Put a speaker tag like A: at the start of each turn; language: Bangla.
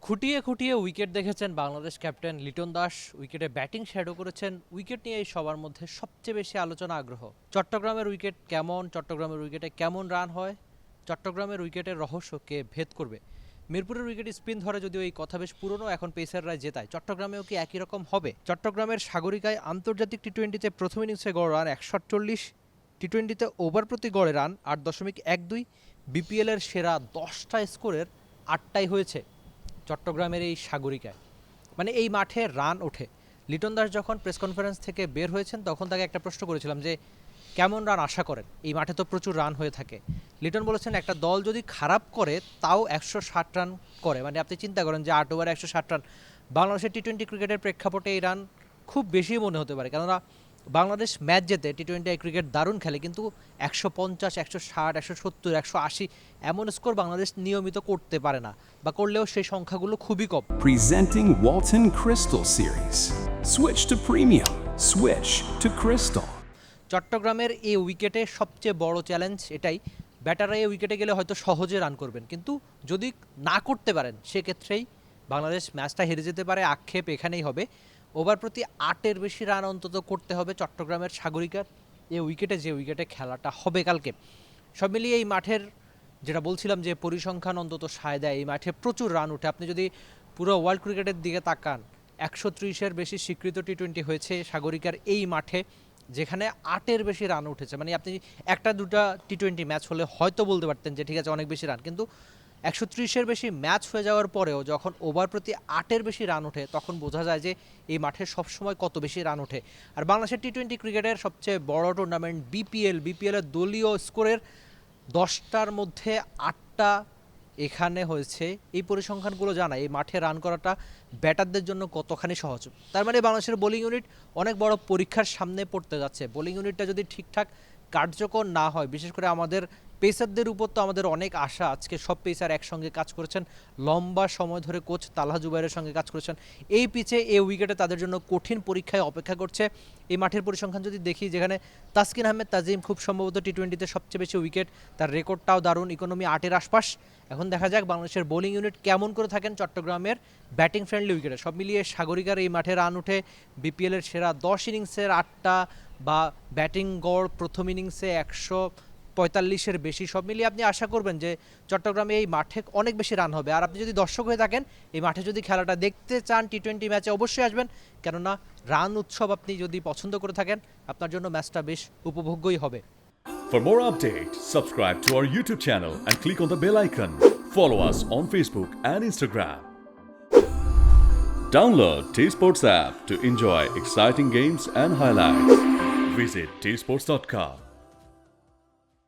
A: খুঁটিয়ে খুঁটিয়ে উইকেট দেখেছেন বাংলাদেশ ক্যাপ্টেন লিটন দাস। উইকেটে ব্যাটিং শ্যাডো করেছেন। উইকেট নিয়ে সবার মধ্যে সবচেয়ে বেশি আলোচনা আগ্রহ। চট্টগ্রামের উইকেট কেমন, চট্টগ্রামের উইকেটে কেমন রান হয়, চট্টগ্রামের উইকেটের রহস্য কে ভেদ করবে। মিরপুরের উইকেট স্পিন ধরে যদিও এই কথা বেশ পুরনো, এখন পেসাররা জেতায়। চট্টগ্রামেও কি একই রকম হবে? চট্টগ্রামের সাগরিকায় আন্তর্জাতিক টি-20তে প্রথম ইনিংসে গড় রান 148, টি-20তে ওভার প্রতি গড়ে রান 8.12, বিপিএলের সেরা 10টা স্কোরের 8টাই হয়েছে চট্টগ্রামের এই সাগরিকায়। মানে এই মাঠে রান ওঠে। লিটন দাস যখন প্রেস কনফারেন্স থেকে বের হয়েছেন তখন তাকে একটা প্রশ্ন করেছিলাম যে কেমন রান আশা করেন, এই মাঠে তো প্রচুর রান হয়ে থাকে। লিটন বলেছেন একটা দল যদি খারাপ করে তাও 160 রান করে, মানে আপনি চিন্তা করেন যে 8 ওভারে 160 রান। বাংলাদেশের টি-20 ক্রিকেটের প্রেক্ষাপটে এই রান খুব বেশি মনে হতে পারে, কেননা বাংলাদেশ ম্যাচ জেতে, টি-20 ক্রিকেট দারুণ খেলে, কিন্তু 150, 160, 170, 180 এমন স্কোর বাংলাদেশ নিয়মিত করতে পারে না, বা করলেও সেই সংখ্যাগুলো খুবই কম।
B: Presenting Walton Crystal Series. Switch to premium. Switch to Crystal.
A: চট্টগ্রামের এই উইকেটে সবচেয়ে বড় চ্যালেঞ্জ এটাই, ব্যাটাররা এই উইকেটে গেলে হয়তো সহজে রান করবেন, কিন্তু যদি না করতে পারেন সেক্ষেত্রেই বাংলাদেশ ম্যাচটা হেরে যেতে পারে। আক্ষেপ এখানেই হবে, ওভার প্রতি 8-এর বেশি রান অন্তত করতে হবে চট্টগ্রামের সাগরিকার এই উইকেটে, যে উইকেটে খেলাটা হবে কালকে। সব মিলিয়ে এই মাঠের, যেটা বলছিলাম যে পরিসংখ্যান অন্তত সায় দেয়, এই মাঠে প্রচুর রান ওঠে। আপনি যদি পুরো ওয়ার্ল্ড ক্রিকেটের দিকে তাকান, 130-এর বেশি স্বীকৃত টি-20 হয়েছে সাগরিকার এই মাঠে, যেখানে 8-এর বেশি রান উঠেছে। মানে আপনি একটা দুটা টি-20 ম্যাচ হলে হয়তো বলতে পারতেন যে ঠিক আছে অনেক বেশি রান, কিন্তু 130-এর বেশি ম্যাচ হয়ে যাওয়ার পরেও যখন ওভার প্রতি 8-এর বেশি রান ওঠে তখন বোঝা যায় যে এই মাঠে সবসময় কত বেশি রান ওঠে। আর বাংলাদেশের টি-20 ক্রিকেটের সবচেয়ে বড় টুর্নামেন্ট বিপিএলের দলীয় স্কোরের 10টার মধ্যে 8টা এখানে হয়েছে। এই পরিসংখ্যানগুলো জানায় এই মাঠে রান করাটা ব্যাটারদের জন্য কতখানি সহজ। তার মানে বাংলাদেশের বোলিং ইউনিট অনেক বড় পরীক্ষার সামনে পড়তে যাচ্ছে। বোলিং ইউনিটটা যদি ঠিকঠাক কার্যকর না হয়, বিশেষ করে আমাদের পেসারদের উপর তো আমাদের অনেক আশা। আজকে সব পেসার একসঙ্গে কাজ করেছেন, লম্বা সময় ধরে কোচ তালহা জুবাইরের সঙ্গে কাজ করেছেন। এই পিচে এই উইকেটে তাদের জন্য কঠিন পরীক্ষায় অপেক্ষা করছে। এই মাঠের পরিসংখ্যান যদি দেখি, যেখানে তাসকিন আহমেদ তাজিম খুব সম্ভবত টি-20তে সবচেয়ে বেশি উইকেট, তার রেকর্ডটাও দারুণ, ইকোনমি 8-এর আশপাশ। এখন দেখা যাক বাংলাদেশের বোলিং ইউনিট কেমন করে থাকেন চট্টগ্রামের ব্যাটিং ফ্রেন্ডলি উইকেটে। সব মিলিয়ে সাগরিকার এই মাঠে রান উঠে বিপিএলের সেরা 10 ইনিংসের 8টা, বা ব্যাটিং গড় প্রথম ইনিংসে 145-এর বেশি। সব মিলিয়ে আপনি আশা করবেন যে চট্টগ্রামে এই মাঠে অনেক বেশি রান হবে। আর আপনি যদি দর্শক হয়ে থাকেন, এই মাঠে যদি খেলাটা দেখতে চান টি-20 ম্যাচে, অবশ্যই আসবেন, কেননা রান উৎসব আপনি যদি পছন্দ করে থাকেন আপনার জন্য ম্যাচটা বেশ উপভোগ্যই হবে।
C: For more updates, subscribe to our YouTube channel and click on the bell icon. Follow us on Facebook and Instagram. Download T-Sports app to enjoy exciting games and highlights. Visit tsports.com.